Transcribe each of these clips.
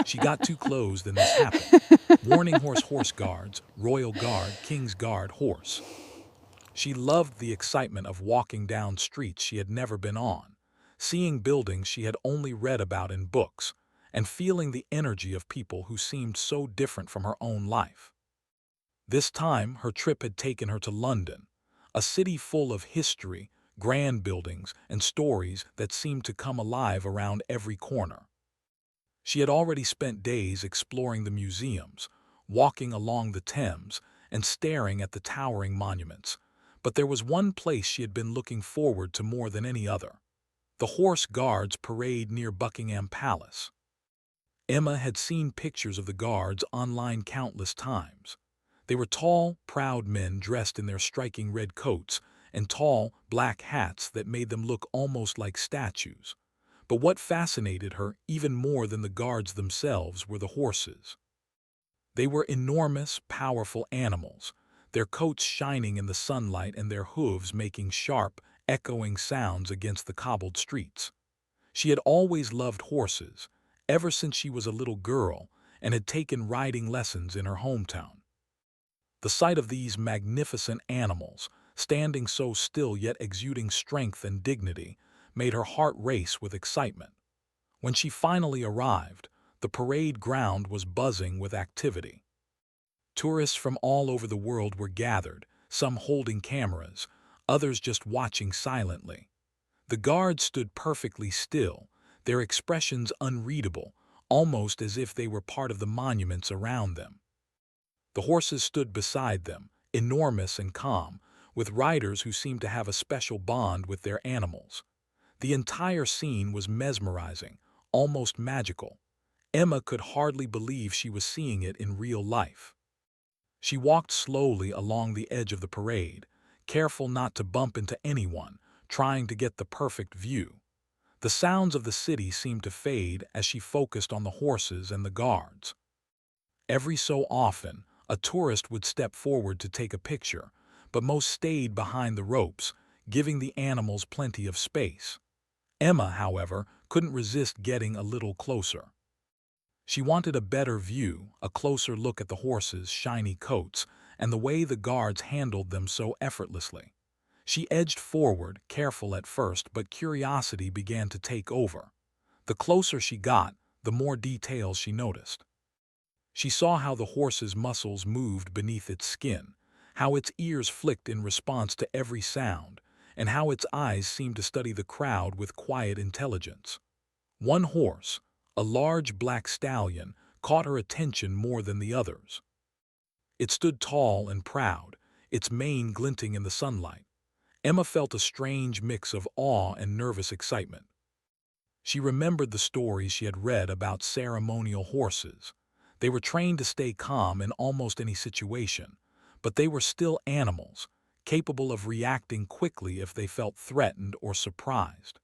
She got too close, then this happened. Warning horse, horse guards, royal guard, king's guard, horse. She loved the excitement of walking down streets she had never been on, seeing buildings she had only read about in books, and feeling the energy of people who seemed so different from her own life. This time, her trip had taken her to London, a city full of history, grand buildings, and stories that seemed to come alive around every corner. She had already spent days exploring the museums, walking along the Thames, and staring at the towering monuments. But there was one place she had been looking forward to more than any other: the Horse Guards parade near Buckingham Palace. Emma had seen pictures of the guards online countless times. They were tall, proud men dressed in their striking red coats and tall, black hats that made them look almost like statues. But what fascinated her even more than the guards themselves were the horses. They were enormous, powerful animals, their coats shining in the sunlight and their hooves making sharp, echoing sounds against the cobbled streets. She had always loved horses, ever since she was a little girl, and had taken riding lessons in her hometown. The sight of these magnificent animals, standing so still yet exuding strength and dignity, made her heart race with excitement. When she finally arrived, the parade ground was buzzing with activity. Tourists from all over the world were gathered, some holding cameras, others just watching silently. The guards stood perfectly still, their expressions unreadable, almost as if they were part of the monuments around them. The horses stood beside them, enormous and calm, with riders who seemed to have a special bond with their animals. The entire scene was mesmerizing, almost magical. Emma could hardly believe she was seeing it in real life. She walked slowly along the edge of the parade, careful not to bump into anyone, trying to get the perfect view. The sounds of the city seemed to fade as she focused on the horses and the guards. Every so often, a tourist would step forward to take a picture, but most stayed behind the ropes, giving the animals plenty of space. Emma, however, couldn't resist getting a little closer. She wanted a better view, a closer look at the horses' shiny coats, and the way the guards handled them so effortlessly. She edged forward, careful at first, but curiosity began to take over. The closer she got, the more details she noticed. She saw how the horse's muscles moved beneath its skin, how its ears flicked in response to every sound, and how its eyes seemed to study the crowd with quiet intelligence. One horse, a large black stallion, caught her attention more than the others. It stood tall and proud, its mane glinting in the sunlight. Emma felt a strange mix of awe and nervous excitement. She remembered the stories she had read about ceremonial horses. They were trained to stay calm in almost any situation, but they were still animals, capable of reacting quickly if they felt threatened or surprised.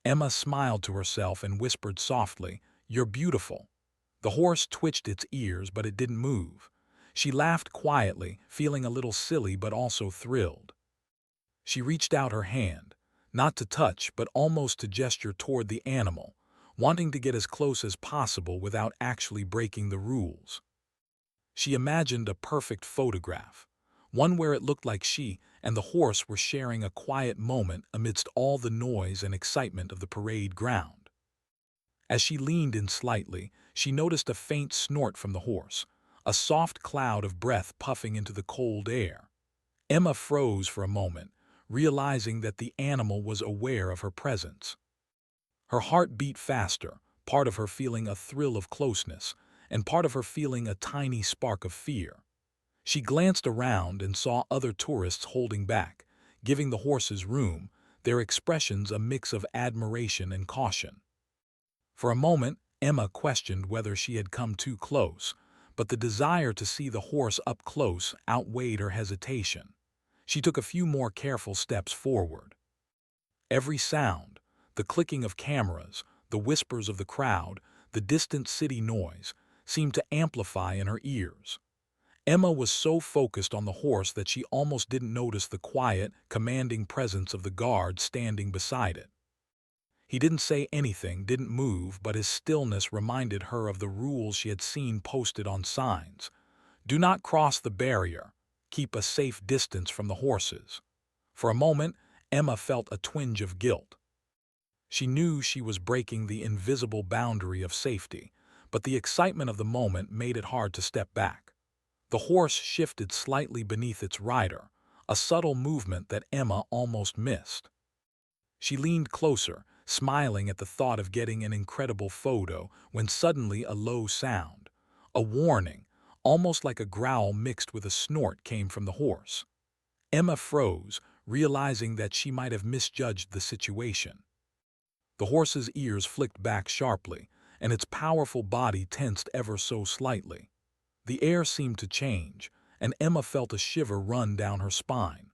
Emma smiled to herself and whispered softly, "You're beautiful." The horse twitched its ears, but it didn't move. She laughed quietly, feeling a little silly but also thrilled. She reached out her hand, not to touch but almost to gesture toward the animal, wanting to get as close as possible without actually breaking the rules. She imagined a perfect photograph, one where it looked like she and the horse were sharing a quiet moment amidst all the noise and excitement of the parade ground. As she leaned in slightly, she noticed a faint snort from the horse, a soft cloud of breath puffing into the cold air. Emma froze for a moment, realizing that the animal was aware of her presence. Her heart beat faster, part of her feeling a thrill of closeness, and part of her feeling a tiny spark of fear. She glanced around and saw other tourists holding back, giving the horses room, their expressions a mix of admiration and caution. For a moment, Emma questioned whether she had come too close, but the desire to see the horse up close outweighed her hesitation. She took a few more careful steps forward. Every sound, the clicking of cameras, the whispers of the crowd, the distant city noise, seemed to amplify in her ears. Emma was so focused on the horse that she almost didn't notice the quiet, commanding presence of the guard standing beside it. He didn't say anything, didn't move, but his stillness reminded her of the rules she had seen posted on signs. Do not cross the barrier. Keep a safe distance from the horses. For a moment, Emma felt a twinge of guilt. She knew she was breaking the invisible boundary of safety, but the excitement of the moment made it hard to step back. The horse shifted slightly beneath its rider, a subtle movement that Emma almost missed. She leaned closer, smiling at the thought of getting an incredible photo, when suddenly a low sound, a warning, almost like a growl mixed with a snort, came from the horse. Emma froze, realizing that she might have misjudged the situation. The horse's ears flicked back sharply, and its powerful body tensed ever so slightly. The air seemed to change, and Emma felt a shiver run down her spine.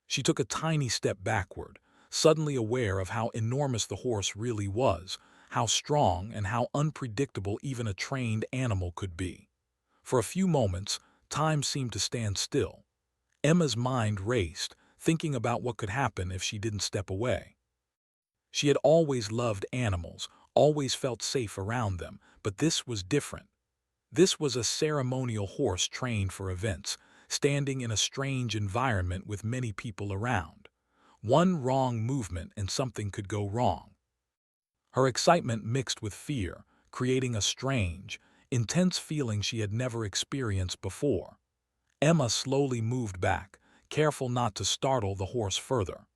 She took a tiny step backward, suddenly aware of how enormous the horse really was, how strong and how unpredictable even a trained animal could be. For a few moments, time seemed to stand still. Emma's mind raced, thinking about what could happen if she didn't step away. She had always loved animals, always felt safe around them, but this was different. This was a ceremonial horse trained for events, standing in a strange environment with many people around. One wrong movement and something could go wrong. Her excitement mixed with fear, creating a strange, intense feeling she had never experienced before. Emma slowly moved back, careful not to startle the horse further.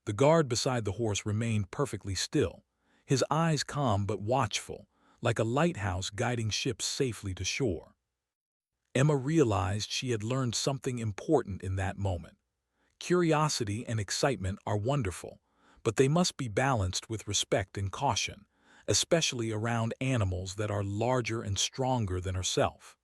The guard beside the horse remained perfectly still, his eyes calm but watchful, like a lighthouse guiding ships safely to shore. Emma realized she had learned something important in that moment. Curiosity and excitement are wonderful, but they must be balanced with respect and caution, especially around animals that are larger and stronger than herself.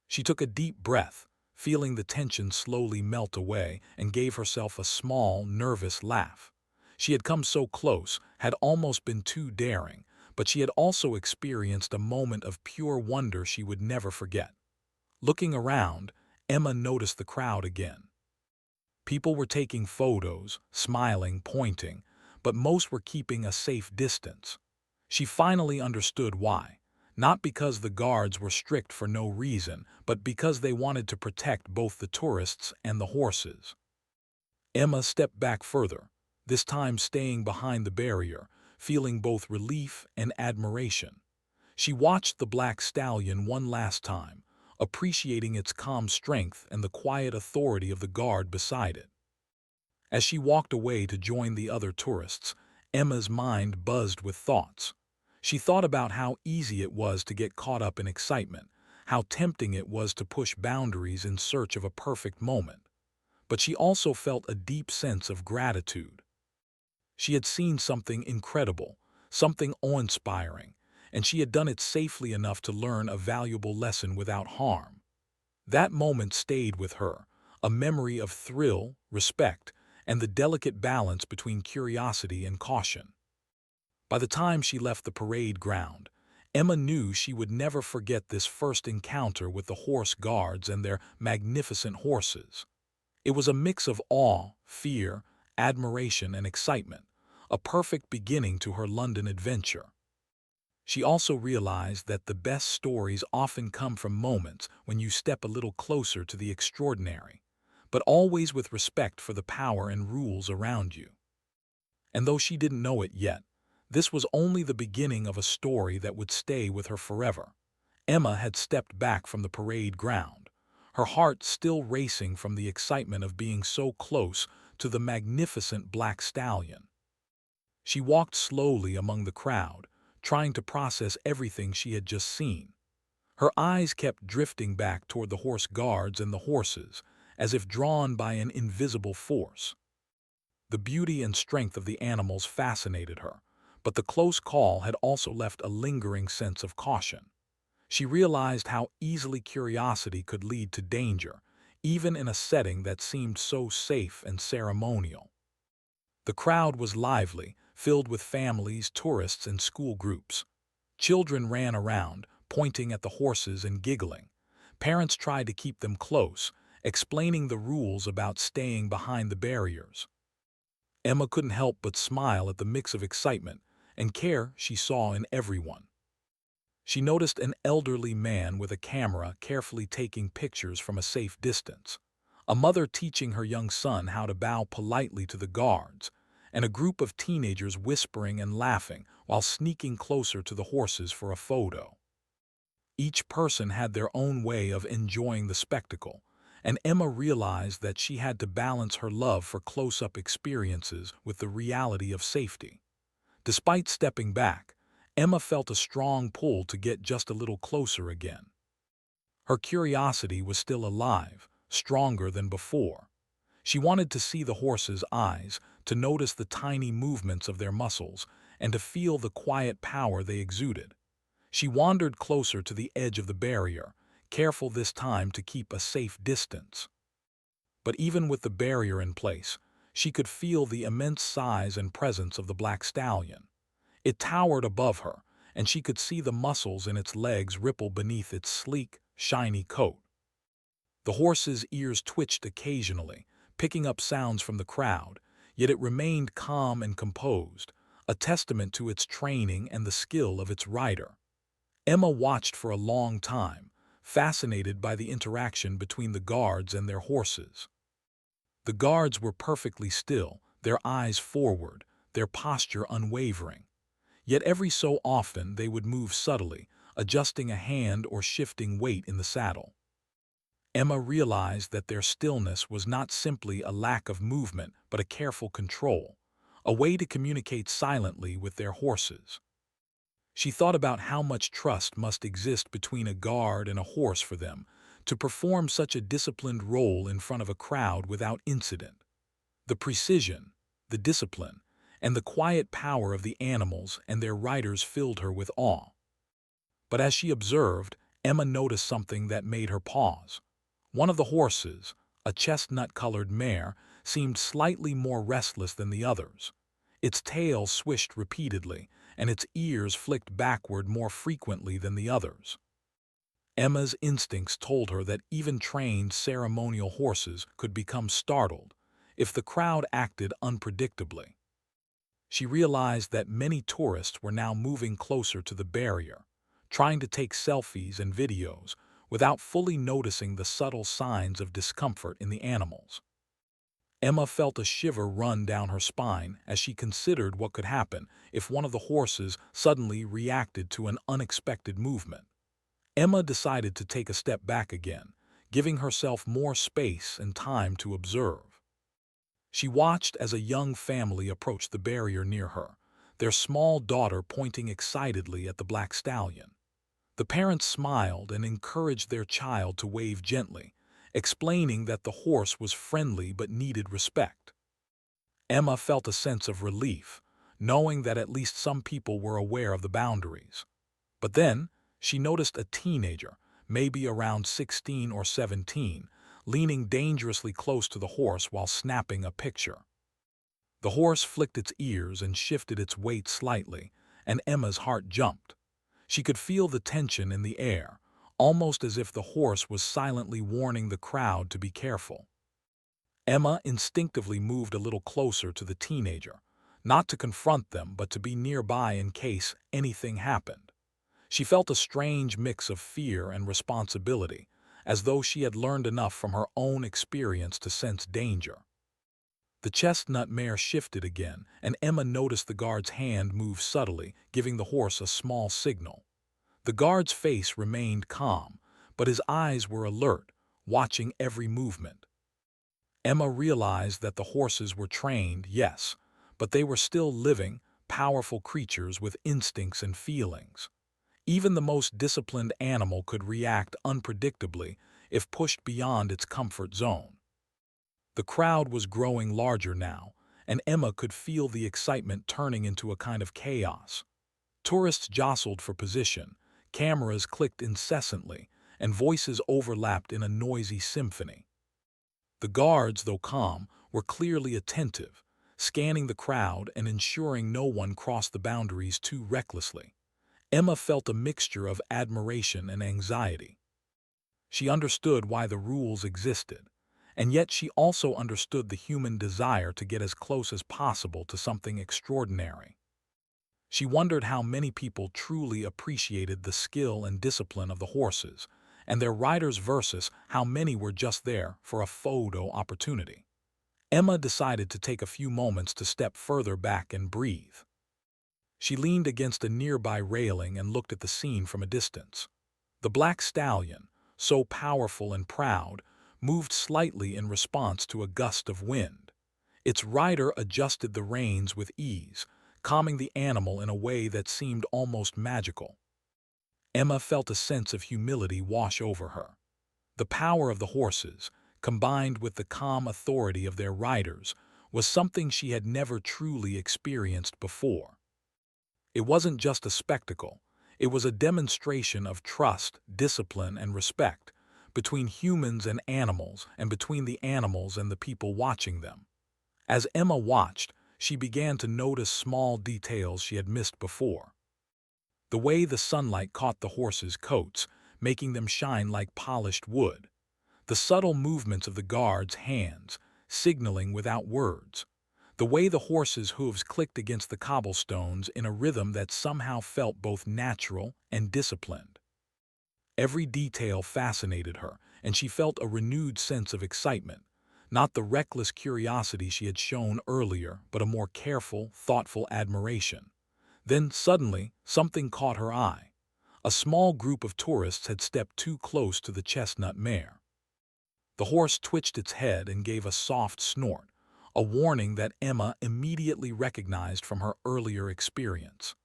She took a deep breath, feeling the tension slowly melt away, and gave herself a small, nervous laugh. She had come so close, had almost been too daring, but she had also experienced a moment of pure wonder she would never forget. Looking around, Emma noticed the crowd again. People were taking photos, smiling, pointing, but most were keeping a safe distance. She finally understood why. Not because the guards were strict for no reason, but because they wanted to protect both the tourists and the horses. Emma stepped back further, this time staying behind the barrier, feeling both relief and admiration. She watched the black stallion one last time, appreciating its calm strength and the quiet authority of the guard beside it. As she walked away to join the other tourists, Emma's mind buzzed with thoughts. She thought about how easy it was to get caught up in excitement, how tempting it was to push boundaries in search of a perfect moment. But she also felt a deep sense of gratitude. She had seen something incredible, something awe-inspiring, and she had done it safely enough to learn a valuable lesson without harm. That moment stayed with her, a memory of thrill, respect, and the delicate balance between curiosity and caution. By the time she left the parade ground, Emma knew she would never forget this first encounter with the horse guards and their magnificent horses. It was a mix of awe, fear, admiration, and excitement, a perfect beginning to her London adventure. She also realized that the best stories often come from moments when you step a little closer to the extraordinary, but always with respect for the power and rules around you. And though she didn't know it yet, this was only the beginning of a story that would stay with her forever. Emma had stepped back from the parade ground, her heart still racing from the excitement of being so close to the magnificent black stallion. She walked slowly among the crowd, trying to process everything she had just seen. Her eyes kept drifting back toward the horse guards and the horses, as if drawn by an invisible force. The beauty and strength of the animals fascinated her, but the close call had also left a lingering sense of caution. She realized how easily curiosity could lead to danger, even in a setting that seemed so safe and ceremonial. The crowd was lively, filled with families, tourists, and school groups. Children ran around, pointing at the horses and giggling. Parents tried to keep them close, explaining the rules about staying behind the barriers. Emma couldn't help but smile at the mix of excitement and care she saw in everyone. She noticed an elderly man with a camera carefully taking pictures from a safe distance, a mother teaching her young son how to bow politely to the guards, and a group of teenagers whispering and laughing while sneaking closer to the horses for a photo. Each person had their own way of enjoying the spectacle, and Emma realized that she had to balance her love for close-up experiences with the reality of safety. Despite stepping back, Emma felt a strong pull to get just a little closer again. Her curiosity was still alive, stronger than before. She wanted to see the horses' eyes, to notice the tiny movements of their muscles, and to feel the quiet power they exuded. She wandered closer to the edge of the barrier, careful this time to keep a safe distance. But even with the barrier in place, she could feel the immense size and presence of the black stallion. It towered above her, and she could see the muscles in its legs ripple beneath its sleek, shiny coat. The horse's ears twitched occasionally, picking up sounds from the crowd, yet it remained calm and composed, a testament to its training and the skill of its rider. Emma watched for a long time, fascinated by the interaction between the guards and their horses. The guards were perfectly still, their eyes forward, their posture unwavering. Yet every so often they would move subtly, adjusting a hand or shifting weight in the saddle. Emma realized that their stillness was not simply a lack of movement but a careful control, a way to communicate silently with their horses. She thought about how much trust must exist between a guard and a horse for them to perform such a disciplined role in front of a crowd without incident. The precision, the discipline, and the quiet power of the animals and their riders filled her with awe. But as she observed, Emma noticed something that made her pause. One of the horses, a chestnut-colored mare, seemed slightly more restless than the others. Its tail swished repeatedly, and its ears flicked backward more frequently than the others. Emma's instincts told her that even trained ceremonial horses could become startled if the crowd acted unpredictably. She realized that many tourists were now moving closer to the barrier, trying to take selfies and videos without fully noticing the subtle signs of discomfort in the animals. Emma felt a shiver run down her spine as she considered what could happen if one of the horses suddenly reacted to an unexpected movement. Emma decided to take a step back again, giving herself more space and time to observe. She watched as a young family approached the barrier near her, their small daughter pointing excitedly at the black stallion. The parents smiled and encouraged their child to wave gently, explaining that the horse was friendly but needed respect. Emma felt a sense of relief, knowing that at least some people were aware of the boundaries. But then, she noticed a teenager, maybe around 16 or 17, leaning dangerously close to the horse while snapping a picture. The horse flicked its ears and shifted its weight slightly, and Emma's heart jumped. She could feel the tension in the air, almost as if the horse was silently warning the crowd to be careful. Emma instinctively moved a little closer to the teenager, not to confront them but to be nearby in case anything happened. She felt a strange mix of fear and responsibility, as though she had learned enough from her own experience to sense danger. The chestnut mare shifted again, and Emma noticed the guard's hand move subtly, giving the horse a small signal. The guard's face remained calm, but his eyes were alert, watching every movement. Emma realized that the horses were trained, yes, but they were still living, powerful creatures with instincts and feelings. Even the most disciplined animal could react unpredictably if pushed beyond its comfort zone. The crowd was growing larger now, and Emma could feel the excitement turning into a kind of chaos. Tourists jostled for position, cameras clicked incessantly, and voices overlapped in a noisy symphony. The guards, though calm, were clearly attentive, scanning the crowd and ensuring no one crossed the boundaries too recklessly. Emma felt a mixture of admiration and anxiety. She understood why the rules existed, And yet she also understood the human desire to get as close as possible to something extraordinary. She wondered how many people truly appreciated the skill and discipline of the horses and their riders versus how many were just there for a photo opportunity. Emma decided to take a few moments to step further back and breathe. She leaned against a nearby railing and looked at the scene from a distance. The black stallion, so powerful and proud, moved slightly in response to a gust of wind. Its rider adjusted the reins with ease, calming the animal in a way that seemed almost magical. Emma felt a sense of humility wash over her. The power of the horses, combined with the calm authority of their riders, was something she had never truly experienced before. It wasn't just a spectacle, it was a demonstration of trust, discipline, and respect between humans and animals, and between the animals and the people watching them. As Emma watched, she began to notice small details she had missed before. The way the sunlight caught the horses' coats, making them shine like polished wood. The subtle movements of the guards' hands, signaling without words. The way the horses' hooves clicked against the cobblestones in a rhythm that somehow felt both natural and disciplined. Every detail fascinated her, and she felt a renewed sense of excitement. Not the reckless curiosity she had shown earlier, but a more careful, thoughtful admiration. Then, suddenly, something caught her eye. A small group of tourists had stepped too close to the chestnut mare. The horse twitched its head and gave a soft snort, a warning that Emma immediately recognized from her earlier experience.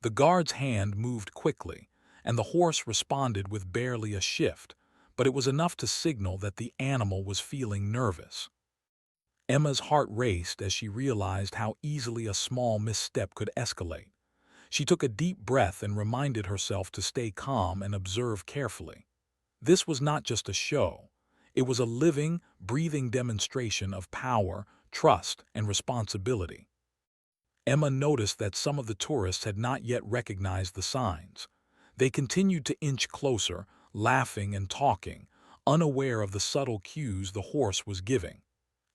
The guard's hand moved quickly, and the horse responded with barely a shift, but it was enough to signal that the animal was feeling nervous. Emma's heart raced as she realized how easily a small misstep could escalate. She took a deep breath and reminded herself to stay calm and observe carefully. This was not just a show. It was a living, breathing demonstration of power, trust, and responsibility. Emma noticed that some of the tourists had not yet recognized the signs. They continued to inch closer, laughing and talking, unaware of the subtle cues the horse was giving.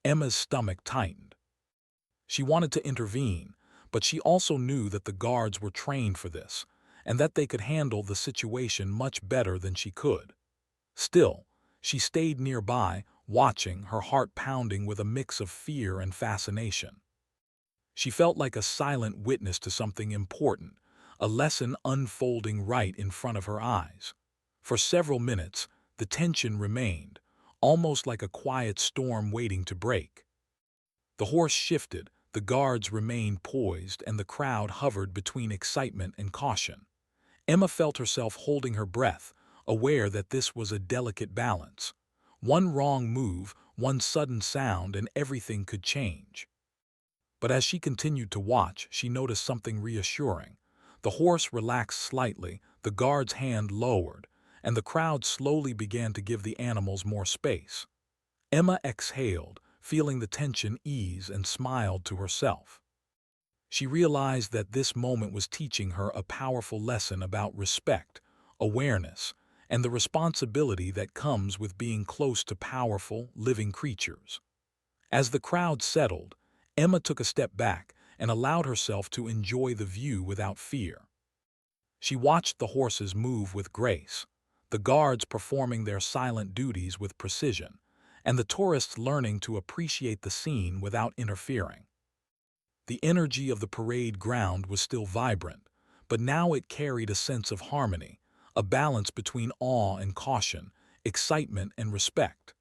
Emma's stomach tightened. She wanted to intervene, but she also knew that the guards were trained for this, and that they could handle the situation much better than she could. Still, she stayed nearby, watching, her heart pounding with a mix of fear and fascination. She felt like a silent witness to something important, a lesson unfolding right in front of her eyes. For several minutes, the tension remained, almost like a quiet storm waiting to break. The horse shifted, the guards remained poised, and the crowd hovered between excitement and caution. Emma felt herself holding her breath, aware that this was a delicate balance. One wrong move, one sudden sound, and everything could change. But as she continued to watch, she noticed something reassuring. The horse relaxed slightly, the guard's hand lowered, and the crowd slowly began to give the animals more space. Emma exhaled, feeling the tension ease, and smiled to herself. She realized that this moment was teaching her a powerful lesson about respect, awareness, and the responsibility that comes with being close to powerful, living creatures. As the crowd settled, Emma took a step back and allowed herself to enjoy the view without fear. She watched the horses move with grace, the guards performing their silent duties with precision, and the tourists learning to appreciate the scene without interfering. The energy of the parade ground was still vibrant, but now it carried a sense of harmony, a balance between awe and caution, excitement and respect.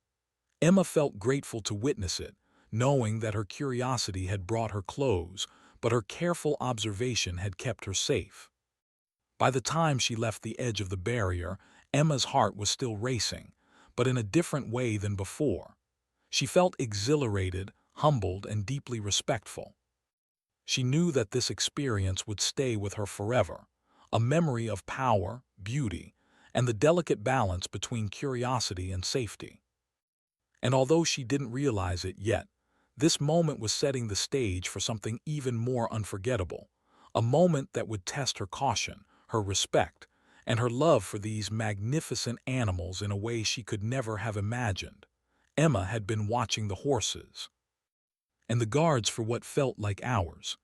Emma felt grateful to witness it, knowing that her curiosity had brought her close, but her careful observation had kept her safe. By the time she left the edge of the barrier, Emma's heart was still racing, but in a different way than before. She felt exhilarated, humbled, and deeply respectful. She knew that this experience would stay with her forever, a memory of power, beauty, and the delicate balance between curiosity and safety. And although she didn't realize it yet, this moment was setting the stage for something even more unforgettable, a moment that would test her caution, her respect, and her love for these magnificent animals in a way she could never have imagined. Emma had been watching the horses and the guards for what felt like hours.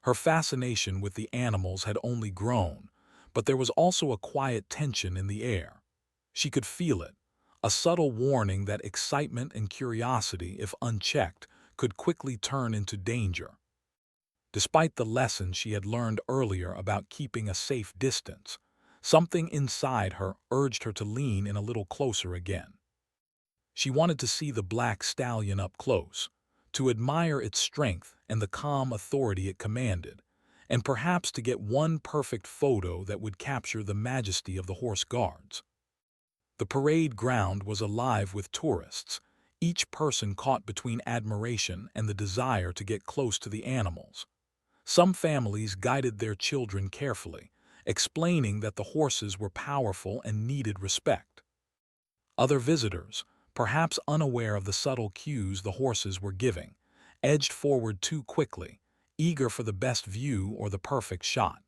Her fascination with the animals had only grown, but there was also a quiet tension in the air. She could feel it, a subtle warning that excitement and curiosity, if unchecked, could quickly turn into danger. Despite the lessons she had learned earlier about keeping a safe distance, something inside her urged her to lean in a little closer again. She wanted to see the black stallion up close, to admire its strength and the calm authority it commanded, and perhaps to get one perfect photo that would capture the majesty of the horse guards. The parade ground was alive with tourists, each person caught between admiration and the desire to get close to the animals. Some families guided their children carefully, explaining that the horses were powerful and needed respect. Other visitors, perhaps unaware of the subtle cues the horses were giving, edged forward too quickly, eager for the best view or the perfect shot.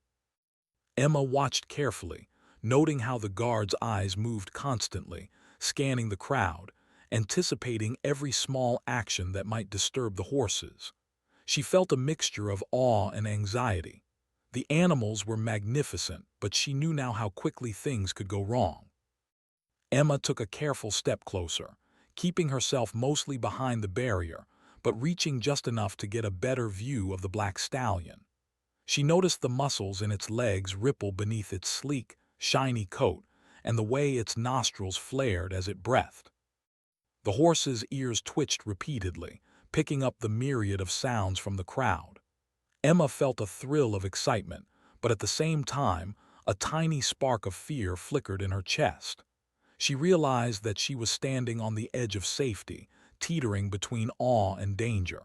Emma watched carefully, noting how the guards' eyes moved constantly, scanning the crowd, anticipating every small action that might disturb the horses. She felt a mixture of awe and anxiety. The animals were magnificent, but she knew now how quickly things could go wrong. Emma took a careful step closer, keeping herself mostly behind the barrier, but reaching just enough to get a better view of the black stallion. She noticed the muscles in its legs ripple beneath its sleek, shiny coat, and the way its nostrils flared as it breathed. The horse's ears twitched repeatedly, picking up the myriad of sounds from the crowd. Emma felt a thrill of excitement, but at the same time, a tiny spark of fear flickered in her chest. She realized that she was standing on the edge of safety, teetering between awe and danger.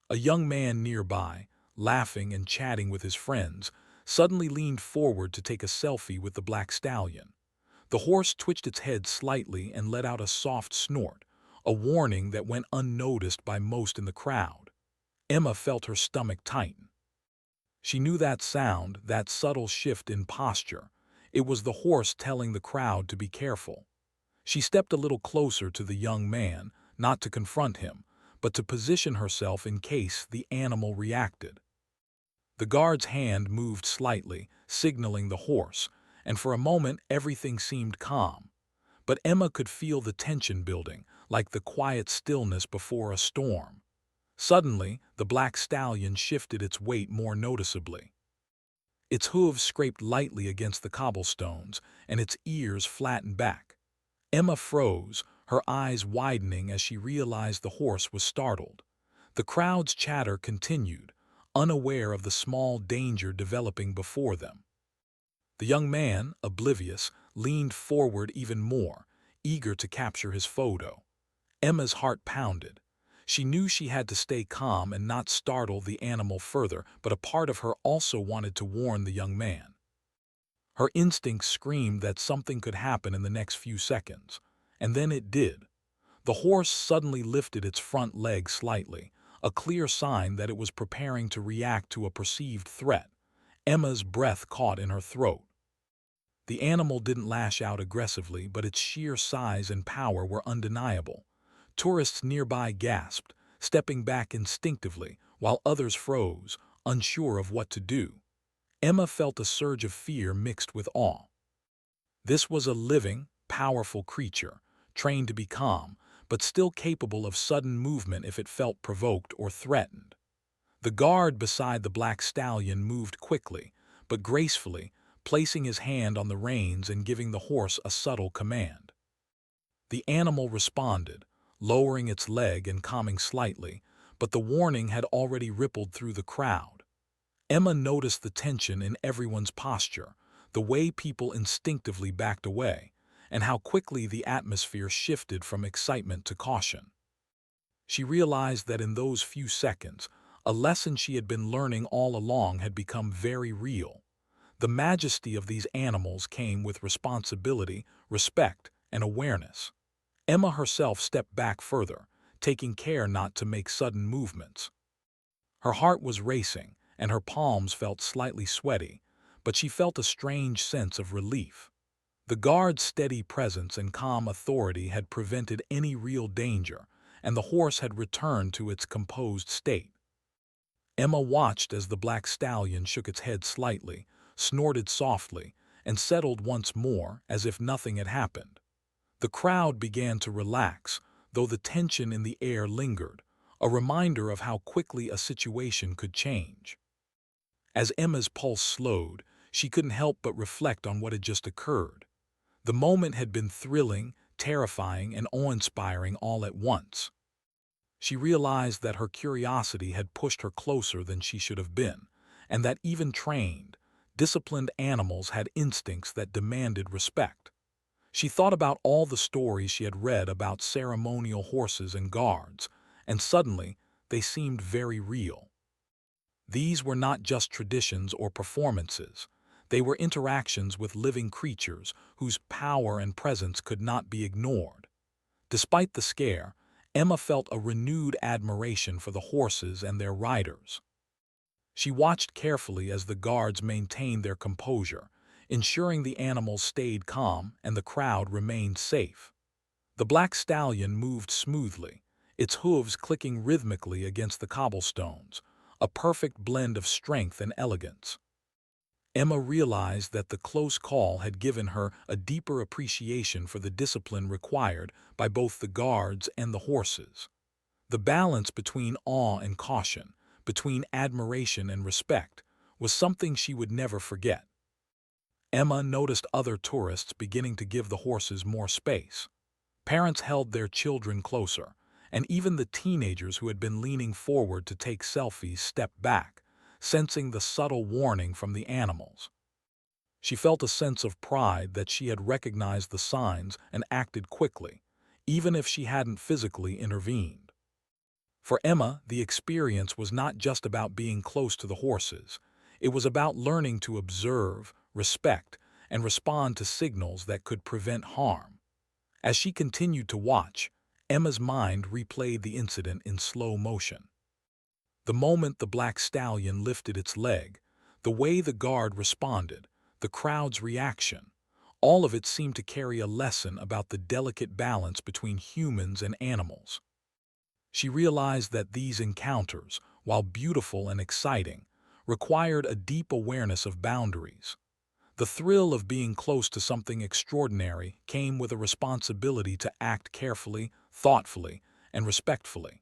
A young man nearby, laughing and chatting with his friends, suddenly leaned forward to take a selfie with the black stallion. The horse twitched its head slightly and let out a soft snort, a warning that went unnoticed by most in the crowd. Emma felt her stomach tighten. She knew that sound, that subtle shift in posture. It was the horse telling the crowd to be careful. She stepped a little closer to the young man, not to confront him, but to position herself in case the animal reacted. The guard's hand moved slightly, signaling the horse, and for a moment everything seemed calm. But Emma could feel the tension building, like the quiet stillness before a storm. Suddenly, the black stallion shifted its weight more noticeably. Its hooves scraped lightly against the cobblestones, and its ears flattened back. Emma froze, her eyes widening as she realized the horse was startled. The crowd's chatter continued, unaware of the small danger developing before them. The young man, oblivious, leaned forward even more, eager to capture his photo. Emma's heart pounded. She knew she had to stay calm and not startle the animal further, but a part of her also wanted to warn the young man. Her instincts screamed that something could happen in the next few seconds. And then it did. The horse suddenly lifted its front leg slightly, a clear sign that it was preparing to react to a perceived threat. Emma's breath caught in her throat. The animal didn't lash out aggressively, but its sheer size and power were undeniable. Tourists nearby gasped, stepping back instinctively, while others froze, unsure of what to do. Emma felt a surge of fear mixed with awe. This was a living, powerful creature, trained to be calm, but still capable of sudden movement if it felt provoked or threatened. The guard beside the black stallion moved quickly, but gracefully, placing his hand on the reins and giving the horse a subtle command. The animal responded, lowering its leg and calming slightly, but the warning had already rippled through the crowd. Emma noticed the tension in everyone's posture, the way people instinctively backed away, and how quickly the atmosphere shifted from excitement to caution. She realized that in those few seconds, a lesson she had been learning all along had become very real. The majesty of these animals came with responsibility, respect, and awareness. Emma herself stepped back further, taking care not to make sudden movements. Her heart was racing, and her palms felt slightly sweaty, but she felt a strange sense of relief. The guard's steady presence and calm authority had prevented any real danger, and the horse had returned to its composed state. Emma watched as the black stallion shook its head slightly, snorted softly, and settled once more as if nothing had happened. The crowd began to relax, though the tension in the air lingered, a reminder of how quickly a situation could change. As Emma's pulse slowed, she couldn't help but reflect on what had just occurred. The moment had been thrilling, terrifying, and awe-inspiring all at once. She realized that her curiosity had pushed her closer than she should have been, and that even trained, disciplined animals had instincts that demanded respect. She thought about all the stories she had read about ceremonial horses and guards, and suddenly they seemed very real. These were not just traditions or performances. They were interactions with living creatures whose power and presence could not be ignored. Despite the scare, Emma felt a renewed admiration for the horses and their riders. She watched carefully as the guards maintained their composure, ensuring the animals stayed calm and the crowd remained safe. The black stallion moved smoothly, its hooves clicking rhythmically against the cobblestones, a perfect blend of strength and elegance. Emma realized that the close call had given her a deeper appreciation for the discipline required by both the guards and the horses. The balance between awe and caution, between admiration and respect, was something she would never forget. Emma noticed other tourists beginning to give the horses more space. Parents held their children closer, and even the teenagers who had been leaning forward to take selfies stepped back, sensing the subtle warning from the animals. She felt a sense of pride that she had recognized the signs and acted quickly, even if she hadn't physically intervened. For Emma, the experience was not just about being close to the horses. It was about learning to observe, respect, and respond to signals that could prevent harm. As she continued to watch, Emma's mind replayed the incident in slow motion. The moment the black stallion lifted its leg, the way the guard responded, the crowd's reaction, all of it seemed to carry a lesson about the delicate balance between humans and animals. She realized that these encounters, while beautiful and exciting, required a deep awareness of boundaries. The thrill of being close to something extraordinary came with a responsibility to act carefully, thoughtfully, and respectfully.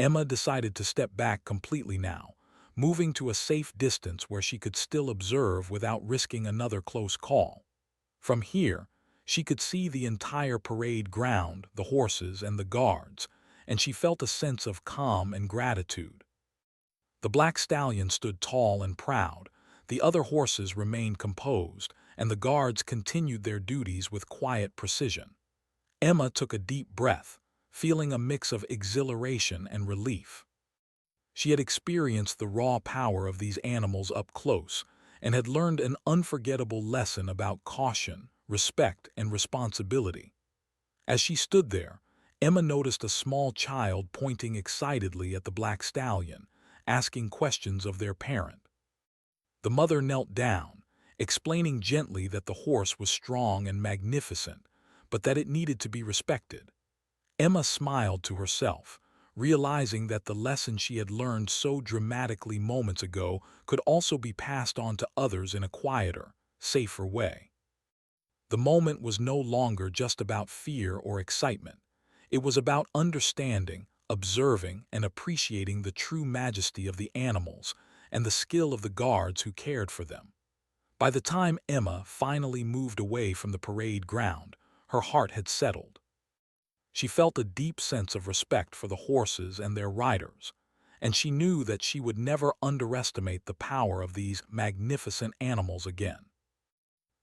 Emma decided to step back completely now, moving to a safe distance where she could still observe without risking another close call. From here, she could see the entire parade ground, the horses, and the guards, and she felt a sense of calm and gratitude. The black stallion stood tall and proud, the other horses remained composed, and the guards continued their duties with quiet precision. Emma took a deep breath, feeling a mix of exhilaration and relief. She had experienced the raw power of these animals up close and had learned an unforgettable lesson about caution, respect, and responsibility. As she stood there, Emma noticed a small child pointing excitedly at the black stallion, asking questions of their parent. The mother knelt down, explaining gently that the horse was strong and magnificent, but that it needed to be respected. Emma smiled to herself, realizing that the lesson she had learned so dramatically moments ago could also be passed on to others in a quieter, safer way. The moment was no longer just about fear or excitement. It was about understanding, observing, and appreciating the true majesty of the animals and the skill of the guards who cared for them. By the time Emma finally moved away from the parade ground, her heart had settled. She felt a deep sense of respect for the horses and their riders, and she knew that she would never underestimate the power of these magnificent animals again.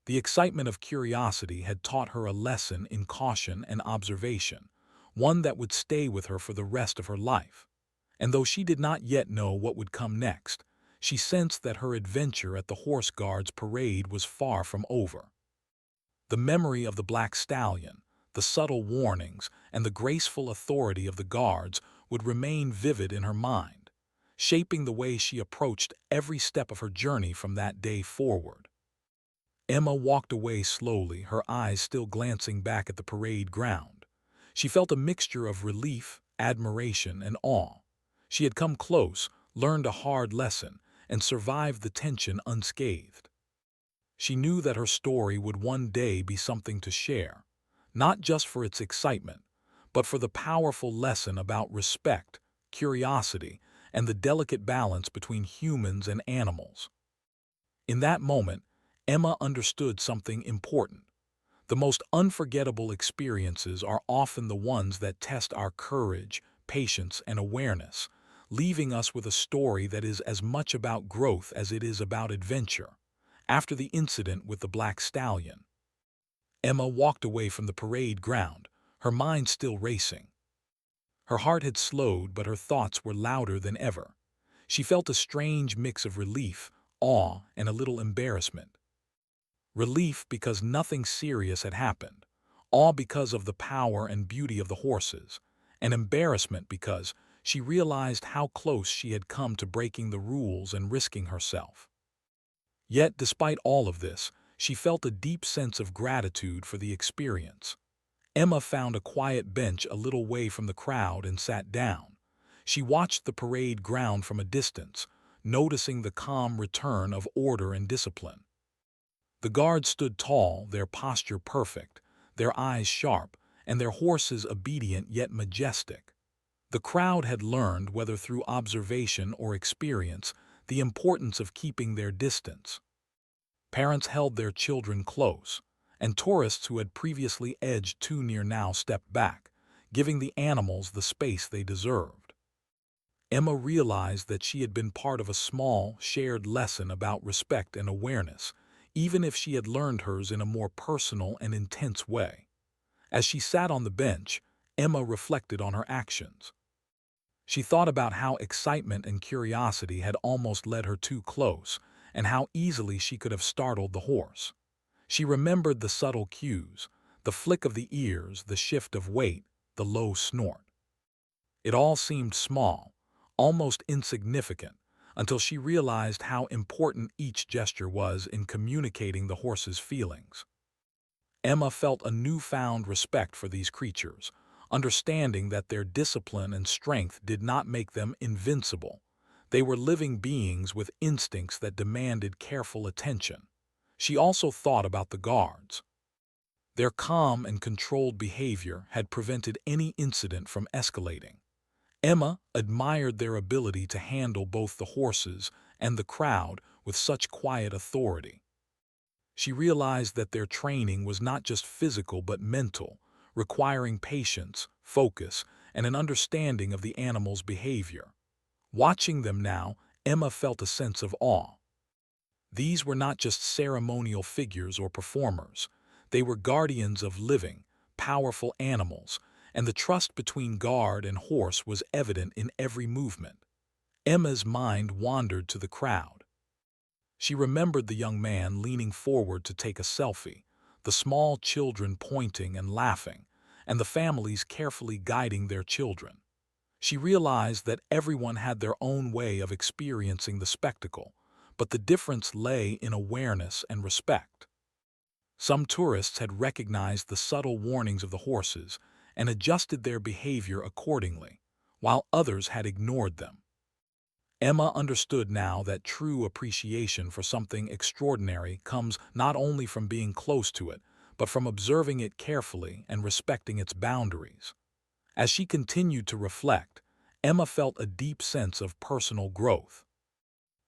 The excitement of curiosity had taught her a lesson in caution and observation, one that would stay with her for the rest of her life. And though she did not yet know what would come next, she sensed that her adventure at the Horse Guards parade was far from over. The memory of the black stallion, the subtle warnings, and the graceful authority of the guards would remain vivid in her mind, shaping the way she approached every step of her journey from that day forward. Emma walked away slowly, her eyes still glancing back at the parade ground. She felt a mixture of relief, admiration, and awe. She had come close, learned a hard lesson, and survived the tension unscathed. She knew that her story would one day be something to share, not just for its excitement, but for the powerful lesson about respect, curiosity, and the delicate balance between humans and animals. In that moment, Emma understood something important. The most unforgettable experiences are often the ones that test our courage, patience, and awareness, leaving us with a story that is as much about growth as it is about adventure. After the incident with the black stallion, Emma walked away from the parade ground, her mind still racing. Her heart had slowed, but her thoughts were louder than ever. She felt a strange mix of relief, awe, and a little embarrassment. Relief because nothing serious had happened, awe because of the power and beauty of the horses, and embarrassment because she realized how close she had come to breaking the rules and risking herself. Yet, despite all of this, she felt a deep sense of gratitude for the experience. Emma found a quiet bench a little way from the crowd and sat down. She watched the parade ground from a distance, noticing the calm return of order and discipline. The guards stood tall, their posture perfect, their eyes sharp, and their horses obedient yet majestic. The crowd had learned, whether through observation or experience, the importance of keeping their distance. Parents held their children close, and tourists who had previously edged too near now stepped back, giving the animals the space they deserved. Emma realized that she had been part of a small, shared lesson about respect and awareness, even if she had learned hers in a more personal and intense way. As she sat on the bench, Emma reflected on her actions. She thought about how excitement and curiosity had almost led her too close, and how easily she could have startled the horse. She remembered the subtle cues, the flick of the ears, the shift of weight, the low snort. It all seemed small, almost insignificant, until she realized how important each gesture was in communicating the horse's feelings. Emma felt a newfound respect for these creatures, understanding that their discipline and strength did not make them invincible. They were living beings with instincts that demanded careful attention. She also thought about the guards. Their calm and controlled behavior had prevented any incident from escalating. Emma admired their ability to handle both the horses and the crowd with such quiet authority. She realized that their training was not just physical but mental, requiring patience, focus, and an understanding of the animal's behavior. Watching them now, Emma felt a sense of awe. These were not just ceremonial figures or performers. They were guardians of living, powerful animals, and the trust between guard and horse was evident in every movement. Emma's mind wandered to the crowd. She remembered the young man leaning forward to take a selfie, the small children pointing and laughing, and the families carefully guiding their children. She realized that everyone had their own way of experiencing the spectacle, but the difference lay in awareness and respect. Some tourists had recognized the subtle warnings of the horses and adjusted their behavior accordingly, while others had ignored them. Emma understood now that true appreciation for something extraordinary comes not only from being close to it, but from observing it carefully and respecting its boundaries. As she continued to reflect, Emma felt a deep sense of personal growth.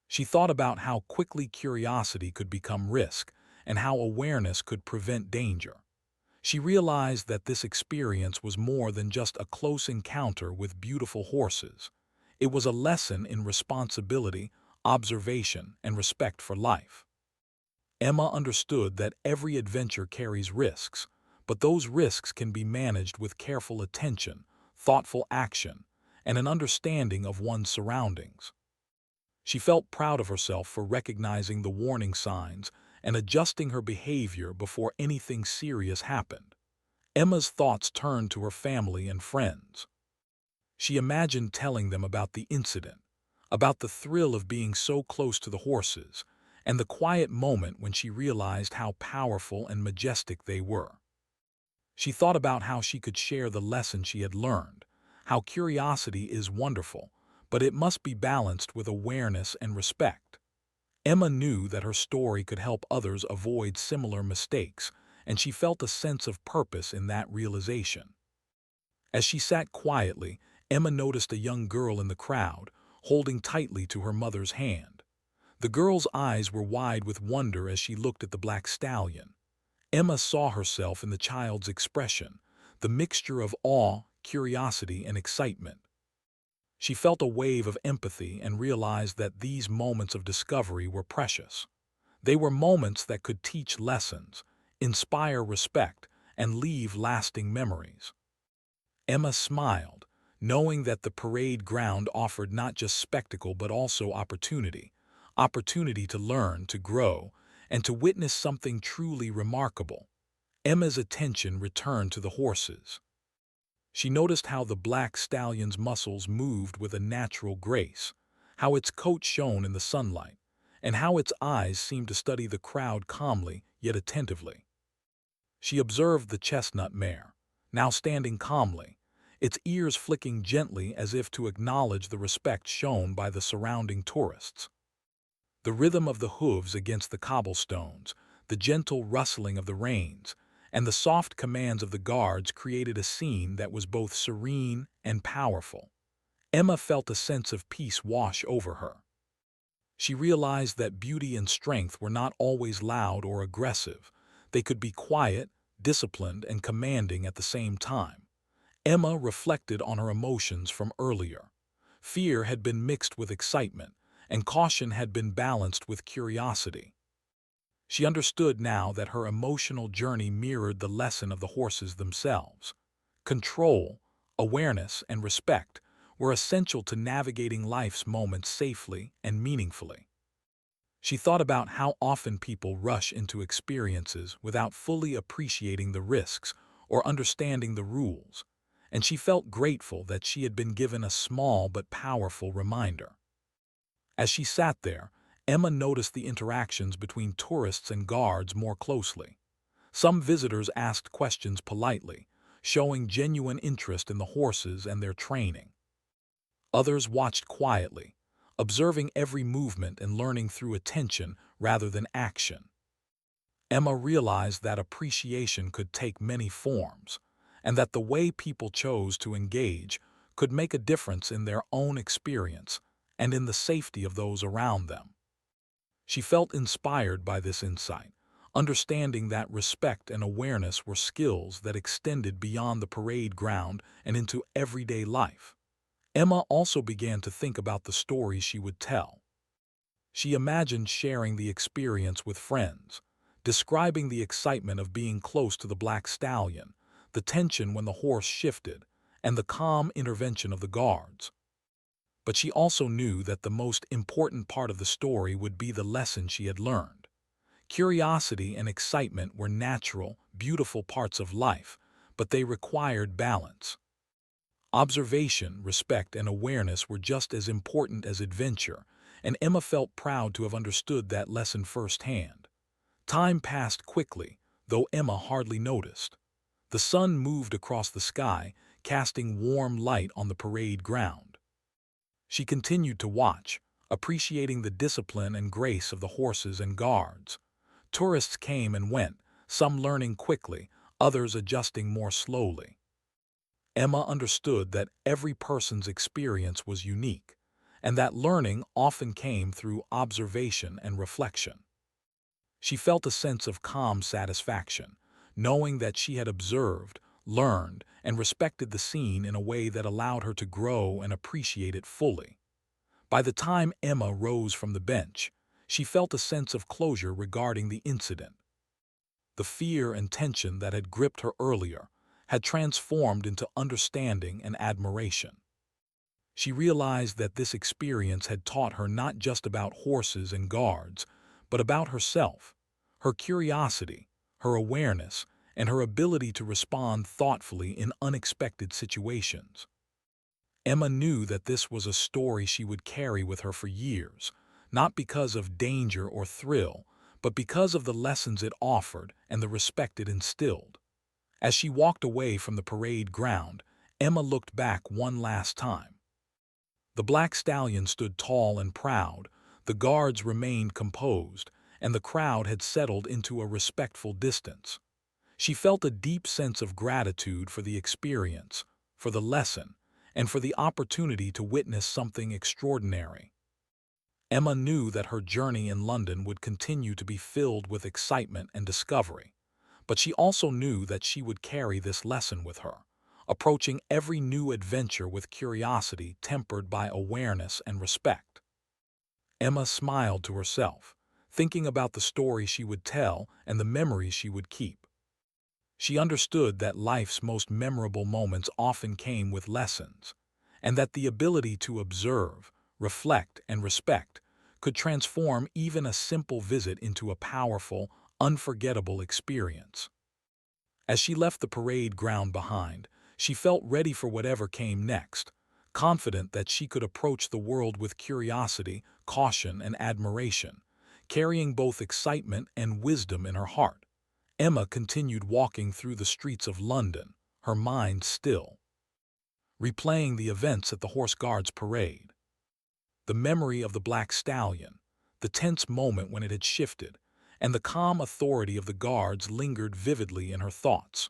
She thought about how quickly curiosity could become risk and how awareness could prevent danger. She realized that this experience was more than just a close encounter with beautiful horses. It was a lesson in responsibility, observation, and respect for life. Emma understood that every adventure carries risks, but those risks can be managed with careful attention, thoughtful action, and an understanding of one's surroundings. She felt proud of herself for recognizing the warning signs and adjusting her behavior before anything serious happened. Emma's thoughts turned to her family and friends. She imagined telling them about the incident, about the thrill of being so close to the horses, and the quiet moment when she realized how powerful and majestic they were. She thought about how she could share the lesson she had learned, how curiosity is wonderful, but it must be balanced with awareness and respect. Emma knew that her story could help others avoid similar mistakes, and she felt a sense of purpose in that realization. As she sat quietly, Emma noticed a young girl in the crowd, holding tightly to her mother's hand. The girl's eyes were wide with wonder as she looked at the black stallion. Emma saw herself in the child's expression, the mixture of awe, curiosity, and excitement. She felt a wave of empathy and realized that these moments of discovery were precious. They were moments that could teach lessons, inspire respect, and leave lasting memories. Emma smiled, knowing that the parade ground offered not just spectacle but also opportunity to learn, to grow, and to witness something truly remarkable. Emma's attention returned to the horses. She noticed how the black stallion's muscles moved with a natural grace, how its coat shone in the sunlight, and how its eyes seemed to study the crowd calmly yet attentively. She observed the chestnut mare, now standing calmly, its ears flicking gently as if to acknowledge the respect shown by the surrounding tourists. The rhythm of the hooves against the cobblestones, the gentle rustling of the reins, and the soft commands of the guards created a scene that was both serene and powerful. Emma felt a sense of peace wash over her. She realized that beauty and strength were not always loud or aggressive. They could be quiet, disciplined, and commanding at the same time. Emma reflected on her emotions from earlier. Fear had been mixed with excitement, and caution had been balanced with curiosity. She understood now that her emotional journey mirrored the lesson of the horses themselves. Control, awareness, and respect were essential to navigating life's moments safely and meaningfully. She thought about how often people rush into experiences without fully appreciating the risks or understanding the rules, and she felt grateful that she had been given a small but powerful reminder. As she sat there, Emma noticed the interactions between tourists and guards more closely. Some visitors asked questions politely, showing genuine interest in the horses and their training. Others watched quietly, observing every movement and learning through attention rather than action. Emma realized that appreciation could take many forms, and that the way people chose to engage could make a difference in their own experience and in the safety of those around them. She felt inspired by this insight, understanding that respect and awareness were skills that extended beyond the parade ground and into everyday life. Emma also began to think about the stories she would tell. She imagined sharing the experience with friends, describing the excitement of being close to the black stallion, the tension when the horse shifted, and the calm intervention of the guards. But she also knew that the most important part of the story would be the lesson she had learned. Curiosity and excitement were natural, beautiful parts of life, but they required balance. Observation, respect, and awareness were just as important as adventure, and Emma felt proud to have understood that lesson firsthand. Time passed quickly, though Emma hardly noticed. The sun moved across the sky, casting warm light on the parade ground. She continued to watch, appreciating the discipline and grace of the horses and guards. Tourists came and went, some learning quickly, others adjusting more slowly. Emma understood that every person's experience was unique, and that learning often came through observation and reflection. She felt a sense of calm satisfaction, knowing that she had observed, learned, and respected the scene in a way that allowed her to grow and appreciate it fully. By the time Emma rose from the bench, she felt a sense of closure regarding the incident. The fear and tension that had gripped her earlier had transformed into understanding and admiration. She realized that this experience had taught her not just about horses and guards, but about herself, her curiosity, her awareness, and her ability to respond thoughtfully in unexpected situations. Emma knew that this was a story she would carry with her for years, not because of danger or thrill, but because of the lessons it offered and the respect it instilled. As she walked away from the parade ground, Emma looked back one last time. The black stallion stood tall and proud, the guards remained composed, and the crowd had settled into a respectful distance. She felt a deep sense of gratitude for the experience, for the lesson, and for the opportunity to witness something extraordinary. Emma knew that her journey in London would continue to be filled with excitement and discovery, but she also knew that she would carry this lesson with her, approaching every new adventure with curiosity tempered by awareness and respect. Emma smiled to herself, thinking about the story she would tell and the memories she would keep. She understood that life's most memorable moments often came with lessons, and that the ability to observe, reflect, and respect could transform even a simple visit into a powerful, unforgettable experience. As she left the parade ground behind, she felt ready for whatever came next, confident that she could approach the world with curiosity, caution, and admiration, carrying both excitement and wisdom in her heart. Emma continued walking through the streets of London, her mind still, replaying the events at the Horse Guards parade. The memory of the black stallion, the tense moment when it had shifted, and the calm authority of the guards lingered vividly in her thoughts.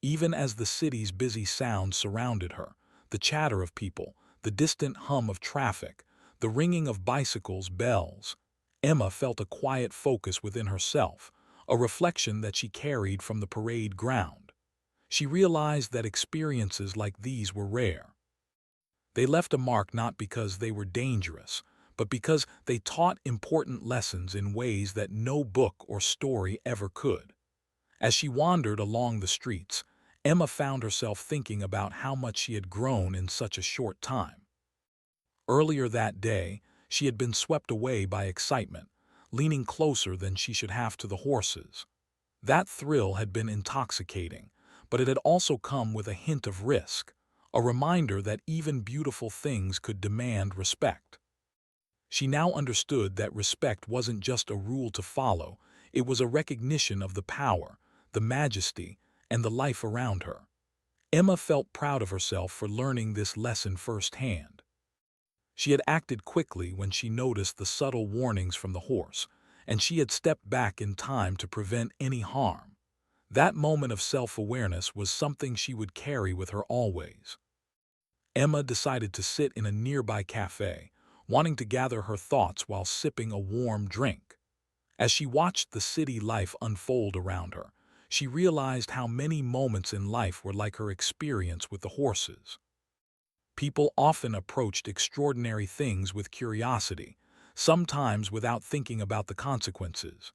Even as the city's busy sounds surrounded her, the chatter of people, the distant hum of traffic, the ringing of bicycles' bells, Emma felt a quiet focus within herself, a reflection that she carried from the parade ground. She realized that experiences like these were rare. They left a mark not because they were dangerous, but because they taught important lessons in ways that no book or story ever could. As she wandered along the streets, Emma found herself thinking about how much she had grown in such a short time. Earlier that day, she had been swept away by excitement, leaning closer than she should have to the horses. That thrill had been intoxicating, but it had also come with a hint of risk, a reminder that even beautiful things could demand respect. She now understood that respect wasn't just a rule to follow, it was a recognition of the power, the majesty, and the life around her. Emma felt proud of herself for learning this lesson firsthand. She had acted quickly when she noticed the subtle warnings from the horse, and she had stepped back in time to prevent any harm. That moment of self-awareness was something she would carry with her always. Emma decided to sit in a nearby cafe, wanting to gather her thoughts while sipping a warm drink. As she watched the city life unfold around her, she realized how many moments in life were like her experience with the horses. People often approached extraordinary things with curiosity, sometimes without thinking about the consequences.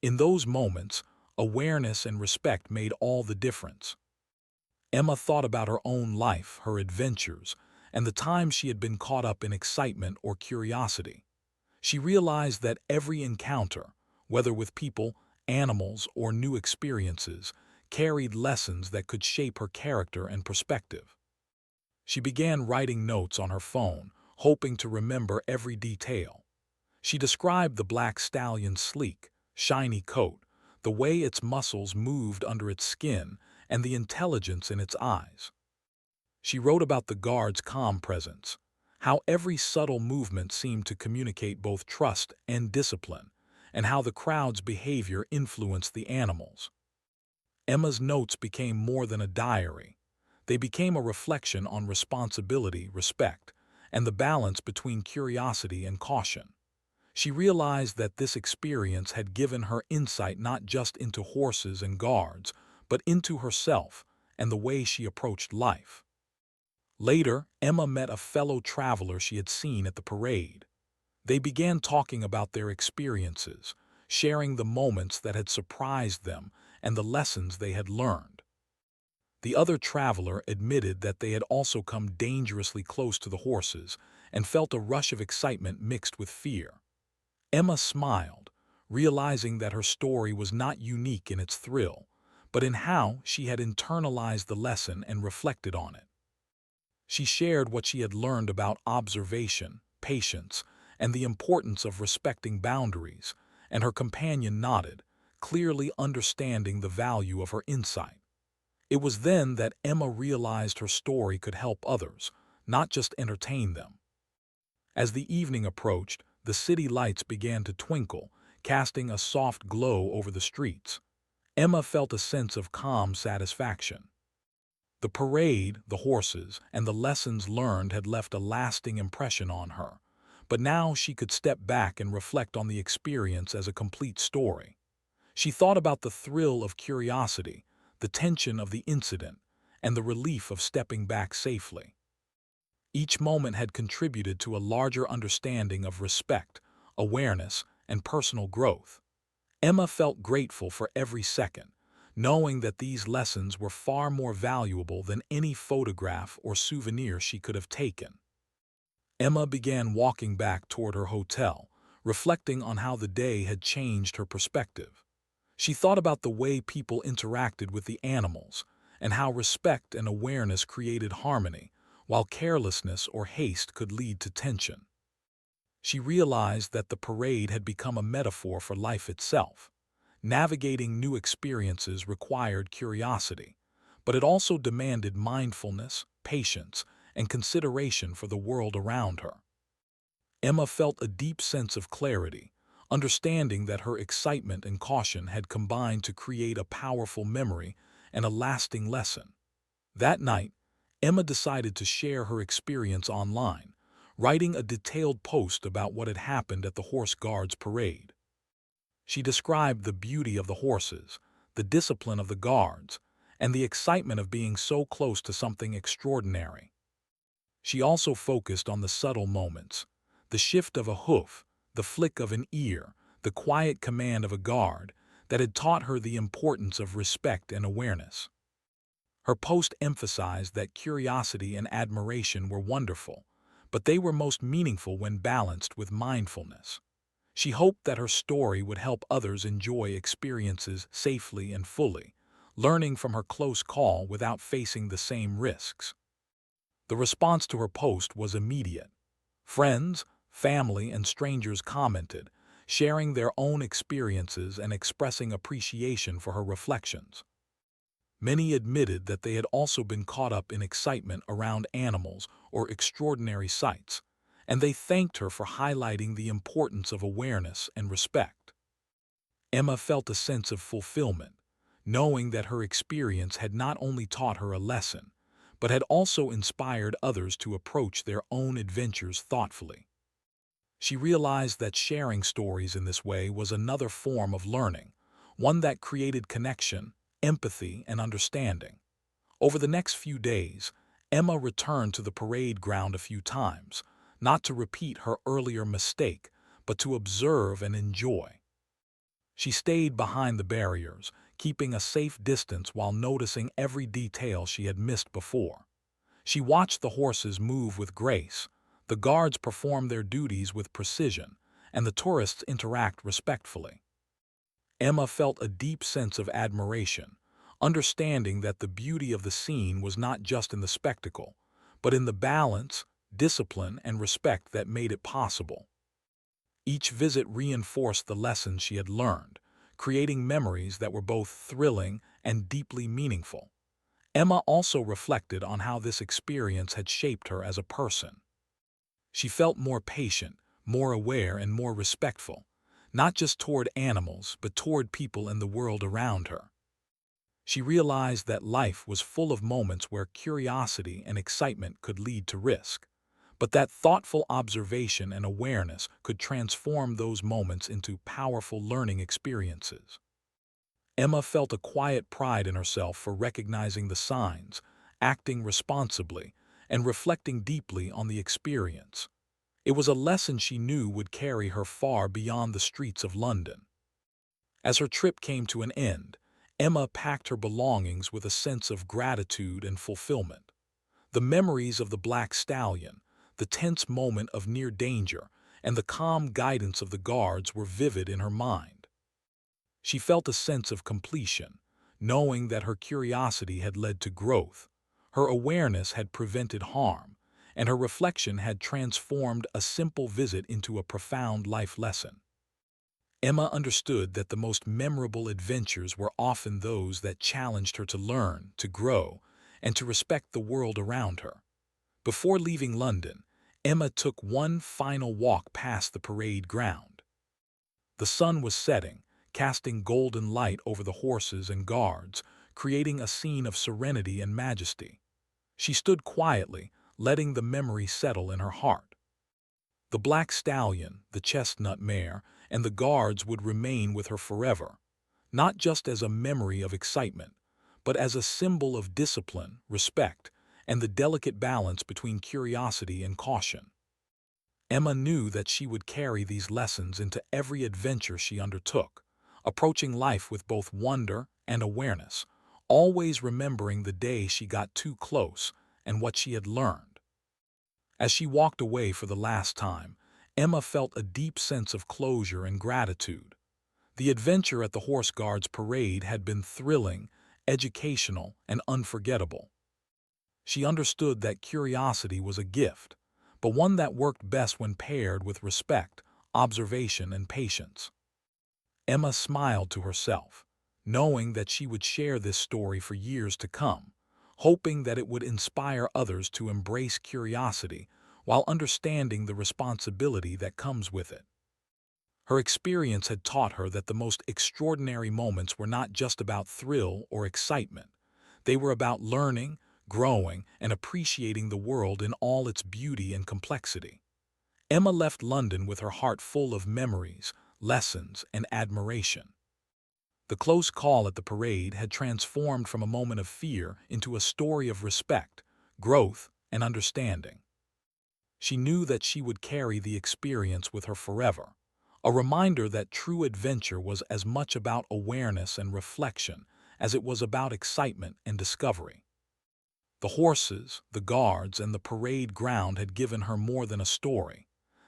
In those moments, awareness and respect made all the difference. Emma thought about her own life, her adventures, and the times she had been caught up in excitement or curiosity. She realized that every encounter, whether with people, animals, or new experiences, carried lessons that could shape her character and perspective. She began writing notes on her phone, hoping to remember every detail. She described the black stallion's sleek, shiny coat, the way its muscles moved under its skin, and the intelligence in its eyes. She wrote about the guard's calm presence, how every subtle movement seemed to communicate both trust and discipline, and how the crowd's behavior influenced the animals. Emma's notes became more than a diary. They became a reflection on responsibility, respect, and the balance between curiosity and caution. She realized that this experience had given her insight not just into horses and guards, but into herself and the way she approached life. Later, Emma met a fellow traveler she had seen at the parade. They began talking about their experiences, sharing the moments that had surprised them and the lessons they had learned. The other traveler admitted that they had also come dangerously close to the horses and felt a rush of excitement mixed with fear. Emma smiled, realizing that her story was not unique in its thrill, but in how she had internalized the lesson and reflected on it. She shared what she had learned about observation, patience, and the importance of respecting boundaries, and her companion nodded, clearly understanding the value of her insight. It was then that Emma realized her story could help others, not just entertain them. As the evening approached, the city lights began to twinkle, casting a soft glow over the streets. Emma felt a sense of calm satisfaction. The parade, the horses, and the lessons learned had left a lasting impression on her, but now she could step back and reflect on the experience as a complete story. She thought about the thrill of curiosity, the tension of the incident, and the relief of stepping back safely. Each moment had contributed to a larger understanding of respect, awareness, and personal growth. Emma felt grateful for every second, knowing that these lessons were far more valuable than any photograph or souvenir she could have taken. Emma began walking back toward her hotel, reflecting on how the day had changed her perspective. She thought about the way people interacted with the animals and how respect and awareness created harmony, while carelessness or haste could lead to tension. She realized that the parade had become a metaphor for life itself. Navigating new experiences required curiosity, but it also demanded mindfulness, patience, and consideration for the world around her. Emma felt a deep sense of clarity, understanding that her excitement and caution had combined to create a powerful memory and a lasting lesson. That night, Emma decided to share her experience online, writing a detailed post about what had happened at the Horse Guards parade. She described the beauty of the horses, the discipline of the guards, and the excitement of being so close to something extraordinary. She also focused on the subtle moments, the shift of a hoof, the flick of an ear, the quiet command of a guard, that had taught her the importance of respect and awareness. Her post emphasized that curiosity and admiration were wonderful, but they were most meaningful when balanced with mindfulness. She hoped that her story would help others enjoy experiences safely and fully, learning from her close call without facing the same risks. The response to her post was immediate. Friends, family, and strangers commented, sharing their own experiences and expressing appreciation for her reflections. Many admitted that they had also been caught up in excitement around animals or extraordinary sights, and they thanked her for highlighting the importance of awareness and respect. Emma felt a sense of fulfillment, knowing that her experience had not only taught her a lesson, but had also inspired others to approach their own adventures thoughtfully. She realized that sharing stories in this way was another form of learning, one that created connection, empathy, and understanding. Over the next few days, Emma returned to the parade ground a few times, not to repeat her earlier mistake, but to observe and enjoy. She stayed behind the barriers, keeping a safe distance while noticing every detail she had missed before. She watched the horses move with grace, the guards perform their duties with precision, and the tourists interact respectfully. Emma felt a deep sense of admiration, understanding that the beauty of the scene was not just in the spectacle, but in the balance, discipline, and respect that made it possible. Each visit reinforced the lessons she had learned, creating memories that were both thrilling and deeply meaningful. Emma also reflected on how this experience had shaped her as a person. She felt more patient, more aware, and more respectful, not just toward animals, but toward people in the world around her. She realized that life was full of moments where curiosity and excitement could lead to risk, but that thoughtful observation and awareness could transform those moments into powerful learning experiences. Emma felt a quiet pride in herself for recognizing the signs, acting responsibly, and reflecting deeply on the experience. It was a lesson she knew would carry her far beyond the streets of London. As her trip came to an end, Emma packed her belongings with a sense of gratitude and fulfillment. The memories of the black stallion, the tense moment of near danger, and the calm guidance of the guards were vivid in her mind. She felt a sense of completion, knowing that her curiosity had led to growth, her awareness had prevented harm, and her reflection had transformed a simple visit into a profound life lesson. Emma understood that the most memorable adventures were often those that challenged her to learn, to grow, and to respect the world around her. Before leaving London, Emma took one final walk past the parade ground. The sun was setting, casting golden light over the horses and guards, creating a scene of serenity and majesty. She stood quietly, letting the memory settle in her heart. The black stallion, the chestnut mare, and the guards would remain with her forever, not just as a memory of excitement, but as a symbol of discipline, respect, and the delicate balance between curiosity and caution. Emma knew that she would carry these lessons into every adventure she undertook, approaching life with both wonder and awareness, always remembering the day she got too close and what she had learned. As she walked away for the last time, Emma felt a deep sense of closure and gratitude. The adventure at the Horse Guards Parade had been thrilling, educational, and unforgettable. She understood that curiosity was a gift, but one that worked best when paired with respect, observation, and patience. Emma smiled to herself, knowing that she would share this story for years to come, hoping that it would inspire others to embrace curiosity while understanding the responsibility that comes with it. Her experience had taught her that the most extraordinary moments were not just about thrill or excitement. They were about learning, growing, and appreciating the world in all its beauty and complexity. Emma left London with her heart full of memories, lessons, and admiration. The close call at the parade had transformed from a moment of fear into a story of respect, growth, and understanding. She knew that she would carry the experience with her forever, a reminder that true adventure was as much about awareness and reflection as it was about excitement and discovery. The horses, the guards, and the parade ground had given her more than a story.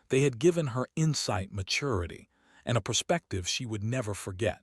They had given her insight, maturity, and a perspective she would never forget.